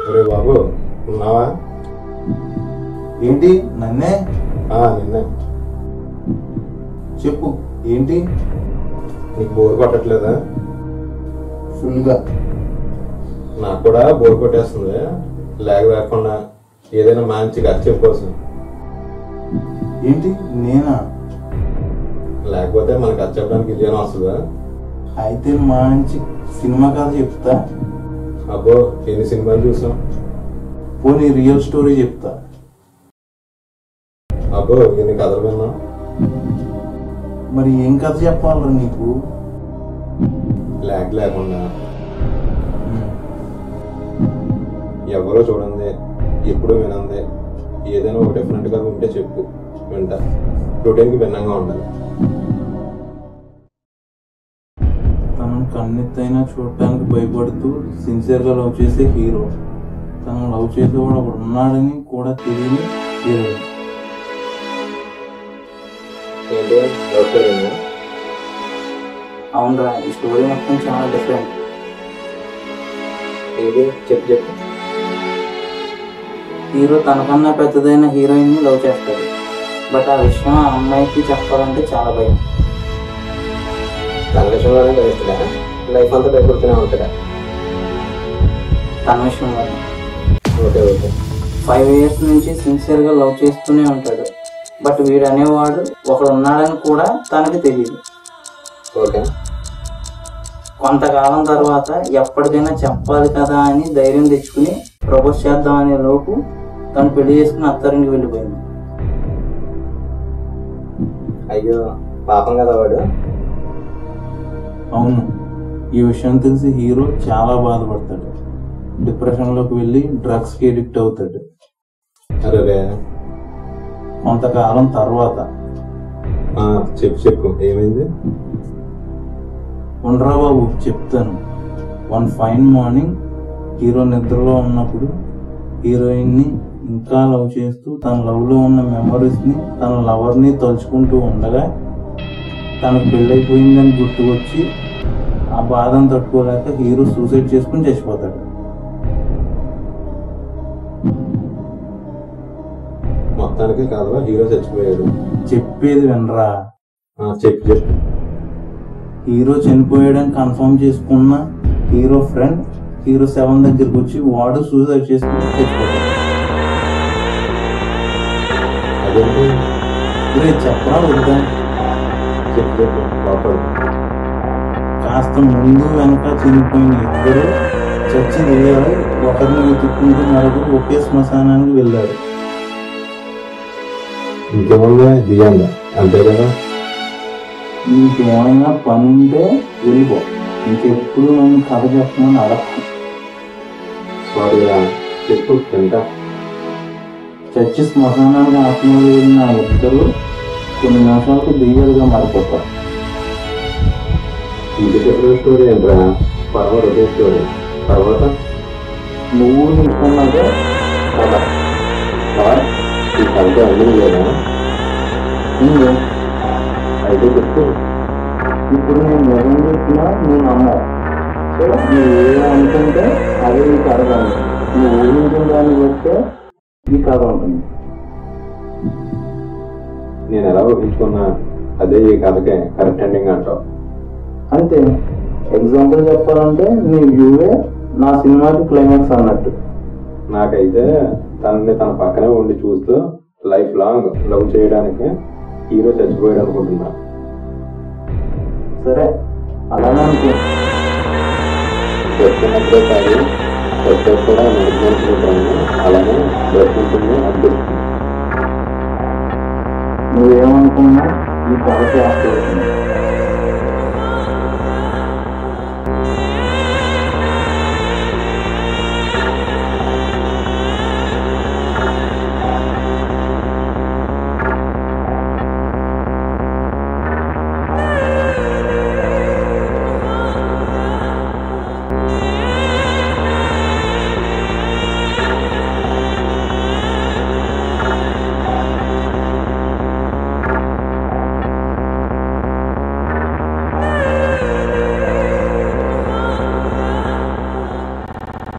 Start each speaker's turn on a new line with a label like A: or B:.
A: ఒరే బాబు ఉన్నావా?
B: ఏంటి నన్నే?
A: నిన్నే.
B: చెప్పు ఏంటి?
A: నీకు బోర్ కొట్టట్లేదా?
B: ఫుల్గా.
A: నాకు కూడా బోర్ కొట్టేస్తుంది. లేకుండా ఏదైనా మంచి కథ చెప్పుకోసం.
B: ఏంటి నేనా?
A: లేకపోతే మన కథ చెప్పడానికి ఇదేనా వస్తుందా?
B: అయితే మంచి సినిమా కథ చెప్తా.
A: అబ్బో ఎన్ని సినిమాలు చూసాం.
B: పోనీ రియల్ స్టోరీ చెప్తా.
A: అబ్బో ఎన్ని కథలు విన్నాం.
B: మరి ఏం కథ చెప్పాలరా నీకు?
A: లేకుండా ఎవరో చూడండి, ఎప్పుడూ వినంది ఏదైనా ఒక డిఫరెంట్ గా ఉంటే చెప్పు, వింటా. రొటీన్కి భిన్నంగా ఉండాలి.
B: తనను కన్నెత్తైనా చూడటానికి భయపడుతూ సిన్సియర్గా లవ్ చేసే హీరో, తను లవ్ చేసేవాడు ఒకడు ఉన్నాడని కూడా తెలియని హీరోయిన్.
C: అవునరా, ఈ స్టోరీ మొత్తం చాలా డిఫరెంట్.
A: చెప్పు.
C: హీరో తనకన్నా పెద్దదైన హీరోయిన్ ని లవ్ చేస్తాడు. బట్ ఆ విషయం ఆ అమ్మాయికి చెప్పాలంటే చాలా భయం.
A: తన విషయంలోనే భయస్తుందా? లైఫ్ అంతా భయపడుతూనే ఉంటుందా?
C: తన విషయంలో
A: ఓకే
C: 5 years నుంచి సిన్సియర్గా లవ్ చేస్తూనే ఉంటాడు. బట్ వీడు అనేవాడు ఒకడు ఉన్నాడని కూడా తనకి తెలియదు.
A: ఓకే.
C: కొంతకాలం తర్వాత ఎప్పటికైనా చెప్పాలి కదా అని ధైర్యం తెచ్చుకుని ప్రపోజ్ చేద్దాం అనే లోపు తను పెళ్లి చేసుకుని అత్తారింటికి వెళ్ళిపోయింది.
A: అయ్యో పాపం కదా వాడు.
B: అవును, ఈ విషయం తెలిసి హీరో చాలా బాధపడతాడు. డిప్రెషన్లోకి వెళ్ళి డ్రగ్స్కి ఎడిక్ట్ అవుతాడు.
A: అరే
B: కొంతకాలం తర్వాత
A: చెప్పు ఏమైంది?
B: ఉండరా బాబు చెప్తాను. వన్ ఫైన్ మార్నింగ్ హీరో నిద్రలో ఉన్నప్పుడు హీరోయిన్ని ఇంకా లవ్ చేస్తూ తన లవ్లో ఉన్న మెమరీస్ని తన లవర్ని తలుచుకుంటూ ఉండగా తనకు పెళ్ళైపోయిందని గుర్తుకొచ్చి ఆ బాధను తట్టుకోలేక హీరో సూసైడ్ చేసుకుని చచ్చిపోతాడు.
A: మొత్తానికి కాదురా హీరో చచ్చిపోయాడు.
B: చెప్పేది వినరా?
A: చెప్పు.
B: హీరో చనిపోయాడని కన్ఫర్మ్ చేసుకున్న హీరో ఫ్రెండ్ హీరో 7 దగ్గరికి వచ్చి వాడు సూసైడ్ చేసుకుని చచ్చిపోతాడు.
A: అదేంటి
B: చెప్పరా వద్దా?
A: చెప్పు.
B: కాస్త ముందు వెనక చనిపోయిన ఇద్దరు చచ్చి దిగారు. ఒకరిని వెతుక్కుంటూ మరొకరు ఒకే శ్మశానానికి వెళ్ళారు.
A: ఇంకేముందా దిగాందా? అంతే కదా.
B: నీకేమైనా పని ఉంటే వెళ్ళిపో. ఇంకెప్పుడు నన్ను కథ చెప్పమని అడగ.
A: సారీరా, చెప్పు తింటా.
B: చచ్చి శ్మశానానికి ఆత్మలు వెళ్ళిన ఇద్దరు కొన్ని నిమిషాలకు దెయ్యాలుగా మారిపోతారు.
A: ఇంటి చెప్పిన స్టోరీ ఏంట్రా? పర్వ ఒకే స్టోరీ. తర్వాత
B: నువ్వు తీసుకున్నాక
A: కదా ఈ కథ అన్నీ లేదా? అయితే చెప్పు.
B: ఇప్పుడు నేను నిజం చెప్పినా నువ్వు నమ్మవు. నువ్వు ఏమనుకుంటే అదే ఈ కథ కానీ నువ్వు ఊహించిన దాన్ని బట్టే ఈ కథ ఉంటుంది.
A: నేను ఎలా ఊహించుకున్నా అదే ఈ కథకే కరెక్ట్ ఎండింగ్ అంటావు.
B: అంతే. ఎగ్జాంపుల్ చెప్పాలంటే నీ వ్యూవే నా సినిమాకి క్లైమాక్స్ అన్నట్టు.
A: నాకైతే తనని తన పక్కనే ఉండి చూస్తూ లైఫ్ లాంగ్ లవ్ చేయడానికి హీరో చచ్చిపోయాడు అనుకుంటున్నా.
B: సరే అలానే అనుకో.
A: చెప్తున్నప్పుడే కాదు చెప్తే కూడా నిర్ణయించుకుంటాను. అలానే దర్శించింది అనిపిస్తుంది.
B: నువ్వేమనుకున్నా ఈ కథ చేస్తుంది.